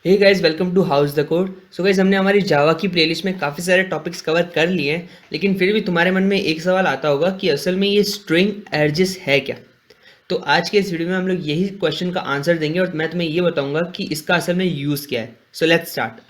Hey guys, welcome to house the code. So guys, हमने हमारी जावा की प्लेलिस्ट में काफ़ी सारे टॉपिक्स कवर कर लिए हैं, लेकिन फिर भी तुम्हारे मन में एक सवाल आता होगा कि असल में ये स्ट्रिंग एडजेस है क्या। तो आज के इस वीडियो में हम लोग यही क्वेश्चन का आंसर देंगे और मैं तुम्हें ये बताऊंगा कि इसका असल में यूज़ क्या है। So let's start.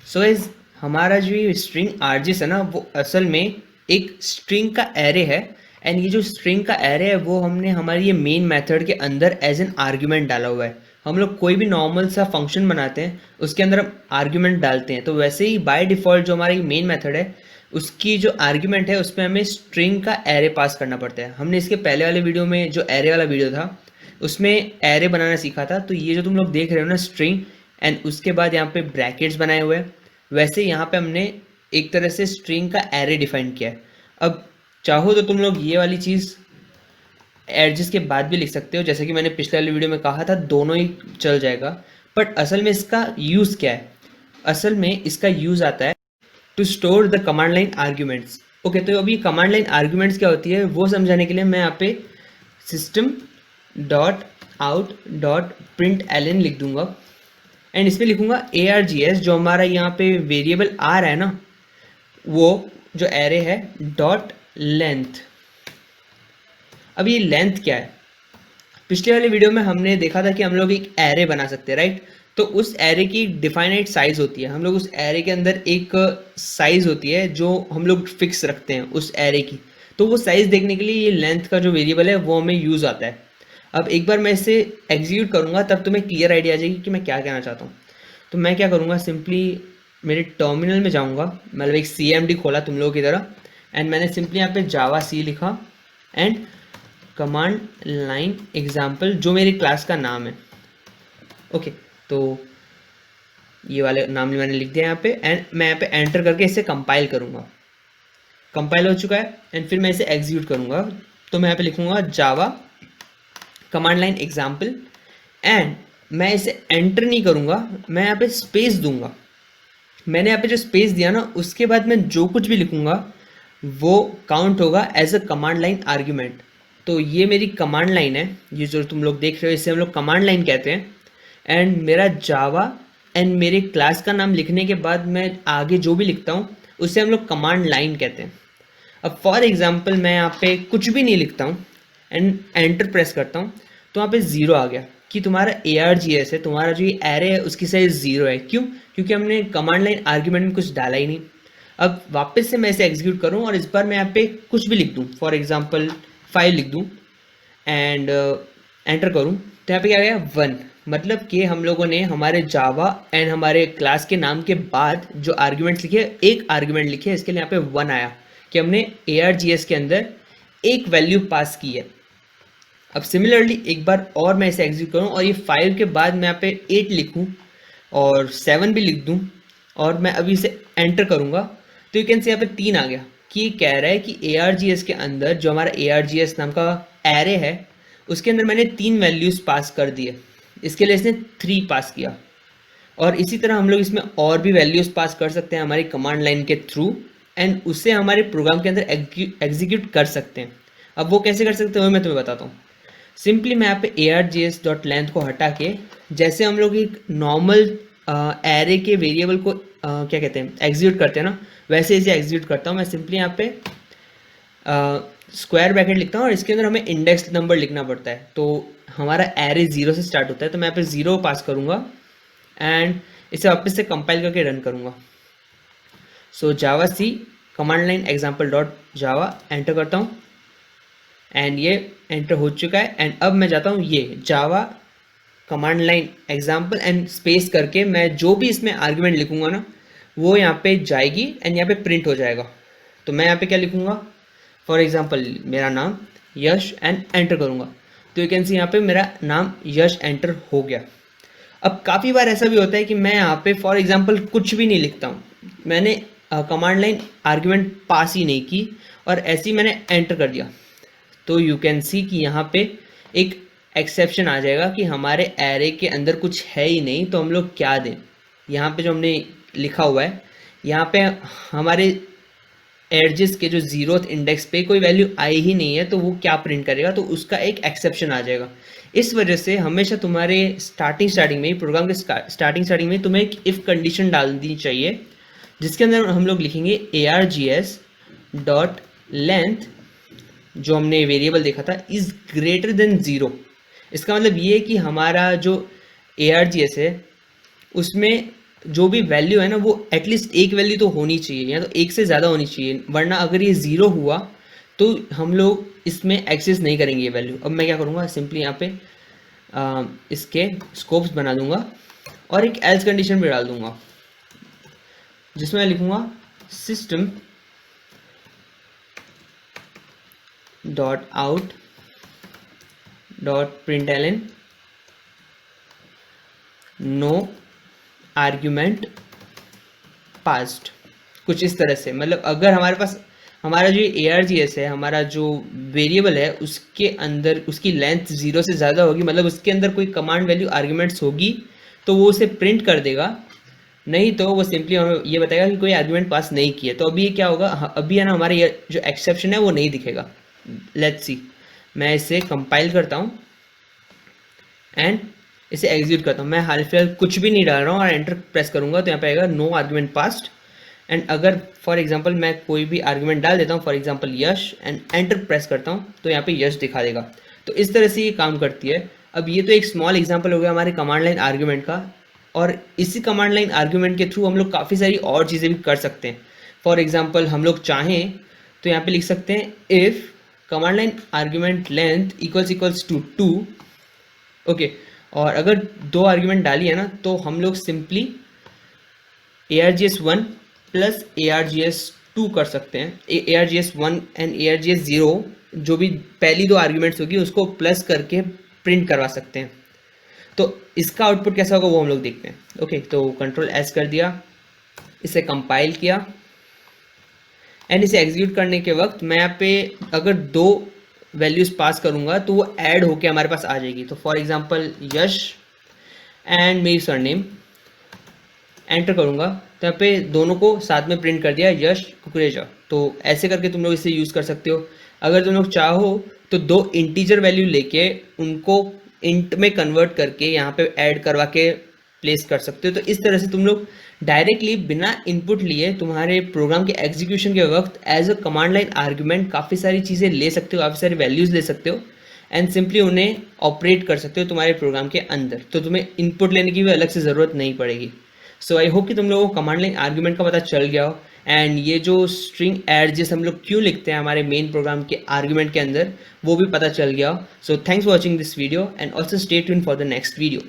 So guys, हमारा जो ये स्ट्रिंग आरजेस है ना, वो असल में एक स्ट्रिंग का एरे है। एंड ये जो स्ट्रिंग का एरे है वो हमने हमारी ये मेन मेथड के अंदर एज एन आर्ग्यूमेंट डाला हुआ है। हम लोग कोई भी नॉर्मल सा फंक्शन बनाते हैं, उसके अंदर हम आर्ग्यूमेंट डालते हैं। तो वैसे ही बाय डिफ़ॉल्ट जो हमारी मेन मेथड है, उसकी जो आर्ग्यूमेंट है उसमें हमें स्ट्रिंग का एरे पास करना पड़ता है। हमने इसके पहले वाले वीडियो में, जो एरे वाला वीडियो था, उसमें एरे बनाना सीखा था। तो ये जो तुम लोग देख रहे हो ना, स्ट्रिंग एंड उसके बाद यहाँ पे ब्रैकेट्स बनाए हुए हैं, वैसे यहाँ पे हमने एक तरह से स्ट्रिंग का एरे डिफाइन किया है। अब चाहो तो तुम लोग ये वाली चीज़ एडजेस के बाद भी लिख सकते हो, जैसे कि मैंने पिछले वाले वीडियो में कहा था, दोनों ही चल जाएगा। बट असल में इसका यूज़ क्या है? असल में इसका यूज़ आता है to store the command line arguments. Okay, तो अभी कमांड लाइन आर्ग्यूमेंट्स क्या होती है वो समझाने के लिए मैं यहाँ पे system dot out dot print L लिख दूंगा। एंड इसमें लिखूंगा ARGS, जो हमारा यहाँ पे वेरिएबल आ रहा है ना, वो जो एरे है, डॉट लेंथ। अब ये लेंथ क्या है? पिछले वाले वीडियो में हमने देखा था कि हम लोग एक एरे बना सकते हैं, राइट? तो उस एरे की डिफाइनाइट साइज होती है। हम लोग उस एरे के अंदर एक साइज होती है जो हम लोग फिक्स रखते हैं उस एरे की। तो वो साइज देखने के लिए ये लेंथ का जो वेरिएबल है वो हमें यूज़ आता है। अब एक बार मैं इसे एग्जीक्यूट करूँगा तब तुम्हें क्लियर आइडिया आ जाएगी कि मैं क्या कहना चाहता हूँ। तो मैं क्या करूँगा, सिंपली मेरे टर्मिनल में जाऊँगा, मतलब एक CMD खोला तुम लोगों की तरह, एंड मैंने सिंपली यहाँ पे जावा सी लिखा एंड कमांड लाइन एग्जाम्पल, जो मेरी क्लास का नाम है। ओके, तो ये वाले नाम मैंने लिख दिया यहाँ पे, एंड मैं यहाँ पे एंटर करके इसे कंपाइल करूँगा। कंपाइल हो चुका है एंड फिर मैं इसे एग्जीक्यूट करूँगा। तो मैं यहाँ पे लिखूँगा जावा कमांड लाइन एग्जाम्पल, एंड मैं इसे एंटर नहीं करूँगा, मैं यहाँ पे स्पेस दूंगा। मैंने यहाँ पे जो स्पेस दिया ना, उसके बाद मैं जो कुछ भी लिखूँगा वो काउंट होगा as a command line argument. तो ये मेरी कमांड लाइन है, ये जो तुम लोग देख रहे हो इसे हम लोग कमांड लाइन कहते हैं। एंड मेरा जावा एंड मेरे क्लास का नाम लिखने के बाद मैं आगे जो भी लिखता हूँ उसे हम लोग कमांड लाइन कहते हैं। अब फॉर एग्जाम्पल मैं यहाँ पे कुछ भी नहीं लिखता हूँ एंड एंटर प्रेस करता हूँ, तो वहाँ पे ज़ीरो आ गया कि तुम्हारा ARGS है, तुम्हारा जो ये एरे है उसकी साइज ज़ीरो है। क्यों? क्योंकि हमने कमांड लाइन आर्ग्यूमेंट में कुछ डाला ही नहीं। अब वापस से मैं इसे एग्जीक्यूट करूँ और इस बार मैं यहाँ पे कुछ भी लिख दूँ, फॉर एग्जाम्पल 5 लिख दूँ एंड एंटर करूँ, तो यहाँ पे क्या गया 1। मतलब कि हम लोगों ने हमारे जावा एंड हमारे क्लास के नाम के बाद जो आर्ग्यूमेंट्स लिखे, एक आर्ग्यूमेंट लिखे, इसके लिए यहाँ पे 1 आया कि हमने ARGS के अंदर एक वैल्यू पास की है। अब सिमिलरली एक बार और मैं इसे एग्जीक्यूट करूँ और ये 5 के बाद मैं यहाँ पे 8 लिखूँ और 7 भी लिख दूँ और मैं अभी इसे एंटर करूँगा, तो यू कैन से यहाँ पे 3 आ गया कि ये कह रहा है कि ARGS के अंदर जो हमारा ARGS नाम का एरे है उसके अंदर मैंने 3 वैल्यूज़ पास कर दिए। इसके लिए इसने 3 पास किया। और इसी तरह हम लोग इसमें और भी वैल्यूज़ पास कर सकते हैं हमारी कमांड लाइन के थ्रू, एंड उसे हमारे प्रोग्राम के अंदर एग्जीक्यूट कर सकते हैं। अब वो कैसे कर सकते हैं वो मैं तुम्हें बताता हूँ। सिंपली मैं यहाँ पे ARGS.length को हटा के, जैसे हम लोग एक नॉर्मल एरे के वेरिएबल को क्या कहते हैं, एग्जीक्यूट करते हैं ना, वैसे इसे एग्जीक्यूट करता हूँ। मैं सिंपली यहाँ पे स्क्वायर ब्रैकेट लिखता हूँ और इसके अंदर हमें इंडेक्स नंबर लिखना पड़ता है। तो हमारा एरे 0 से स्टार्ट होता है, तो मैं यहाँ पे 0 पास करूँगा एंड इसे वापस से कंपाइल करके रन करूँगा। So Java C command line example dot Java, enter करता हूँ एंड ये एंटर हो चुका है। एंड अब मैं जाता हूँ ये Java command line example and space करके, मैं जो भी इसमें आर्ग्यूमेंट लिखूंगा ना वो यहाँ पे जाएगी एंड यहाँ पे प्रिंट हो जाएगा। तो मैं यहाँ पे क्या लिखूंगा, फॉर एग्जाम्पल मेरा नाम यश, एंड एंटर करूँगा, तो यू कैन सी यहाँ पे मेरा नाम यश एंटर हो गया। अब काफ़ी बार ऐसा भी होता है कि मैं यहाँ पे फॉर एग्जाम्पल कुछ भी नहीं लिखता हूँ, मैंने कमांड लाइन आर्ग्यूमेंट पास ही नहीं की और ऐसे ही मैंने एंटर कर दिया, तो यू कैन सी कि यहाँ पे एक एक्सेप्शन आ जाएगा कि हमारे एरे के अंदर कुछ है ही नहीं, तो हम लोग क्या दें। यहाँ पे जो हमने लिखा हुआ है, यहाँ पे हमारे एडजेस के जो 0th इंडेक्स पे कोई वैल्यू आई ही नहीं है तो वो क्या प्रिंट करेगा, तो उसका एक एक्सेप्शन आ जाएगा। इस वजह से हमेशा तुम्हारे स्टार्टिंग में प्रोग्राम के स्टार्टिंग में तुम्हें एक इफ कंडीशन डालनी चाहिए, जिसके अंदर हम लोग लिखेंगे args डॉट लेंथ, जो हमने वेरिएबल देखा था, इज ग्रेटर देन 0। इसका मतलब ये है कि हमारा जो args है उसमें जो भी वैल्यू है ना वो एटलीस्ट एक वैल्यू तो होनी चाहिए, या तो एक से ज़्यादा होनी चाहिए, वरना अगर ये 0 हुआ तो हम लोग इसमें एक्सेस नहीं करेंगे ये वैल्यू। अब मैं क्या करूँगा, सिंपली यहाँ पे इसके स्कोप्स बना दूंगा और एक एल्स कंडीशन भी डाल दूंगा, जिसमें मैं लिखूंगा system dot out dot println no argument passed, कुछ इस तरह से। मतलब अगर हमारे पास हमारा जो args है, हमारा जो वेरिएबल है, उसके अंदर उसकी लेंथ 0 से ज़्यादा होगी, मतलब उसके अंदर कोई कमांड वैल्यू आर्ग्यूमेंट्स होगी तो वो उसे प्रिंट कर देगा, नहीं तो वो सिंपली हमें ये बताएगा कि कोई आर्ग्यूमेंट पास नहीं किया। तो अभी ये क्या होगा, अभी है ना हमारा ये जो एक्सेप्शन है वो नहीं दिखेगा। लेट्स सी, मैं इसे कंपाइल करता हूँ एंड इसे एग्जीक्यूट करता हूँ। मैं हाल फिलहाल कुछ भी नहीं डाल रहा हूँ और एंटर प्रेस करूँगा तो यहाँ पे आएगा नो आर्ग्यूमेंट पास्ट। एंड अगर फॉर एग्जांपल मैं कोई भी आर्ग्यूमेंट डाल देता हूँ, for example Yash, and enter press करता हूँ तो यहाँ पे यश दिखा देगा। तो इस तरह से ये काम करती है। अब ये तो एक स्मॉल एग्जांपल हो गया हमारे कमांड लाइन आर्ग्यूमेंट का, और इसी कमांड लाइन आर्ग्यूमेंट के थ्रू हम लोग काफ़ी सारी और चीज़ें भी कर सकते हैं। फॉर एग्जाम्पल हम लोग चाहें तो यहाँ पे लिख सकते हैं if command line argument length equals to 2, okay. और अगर 2 आर्ग्यूमेंट डाली है ना तो हम लोग सिंपली args1 प्लस args2 कर सकते हैं। args1 एंड args0 जो भी पहली 2 आर्ग्यूमेंट्स होगी उसको प्लस करके प्रिंट करवा सकते हैं। तो इसका आउटपुट कैसा होगा वो हम लोग देखते हैं। ओके, तो कंट्रोल एस कर दिया, इसे कंपाइल किया एंड इसे एग्जीक्यूट करने के वक्त मैं यहाँ पे अगर 2 वैल्यूज पास करूँगा तो वो ऐड होके हमारे पास आ जाएगी। तो फॉर एग्जांपल यश एंड मेरी सरनेम, एंटर करूँगा तो यहाँ पे दोनों को साथ में प्रिंट कर दिया, यश कुकरेजा। तो ऐसे करके तुम लोग इसे यूज़ कर सकते हो। अगर तुम लोग चाहो तो 2 इंटीजर वैल्यू लेके उनको इंट में कन्वर्ट करके यहाँ पे ऐड करवा के प्लेस कर सकते हो। तो इस तरह से तुम लोग डायरेक्टली बिना इनपुट लिए तुम्हारे प्रोग्राम के एग्जीक्यूशन के वक्त as a command line argument काफ़ी सारी चीज़ें ले सकते हो, काफ़ी सारी वैल्यूज़ ले सकते हो एंड सिंपली उन्हें ऑपरेट कर सकते हो तुम्हारे प्रोग्राम के अंदर। तो तुम्हें इनपुट लेने की भी अलग से ज़रूरत नहीं पड़ेगी। सो आई होप कि तुम लोगों को कमांड लाइन आर्ग्यूमेंट का पता चल गया हो, एंड ये जो स्ट्रिंग एडजेस हम लोग क्यों लिखते हैं हमारे मेन प्रोग्राम के आर्ग्यूमेंट के अंदर वो भी पता चल गया हो। So thanks for watching this video and also stay tuned for the next video.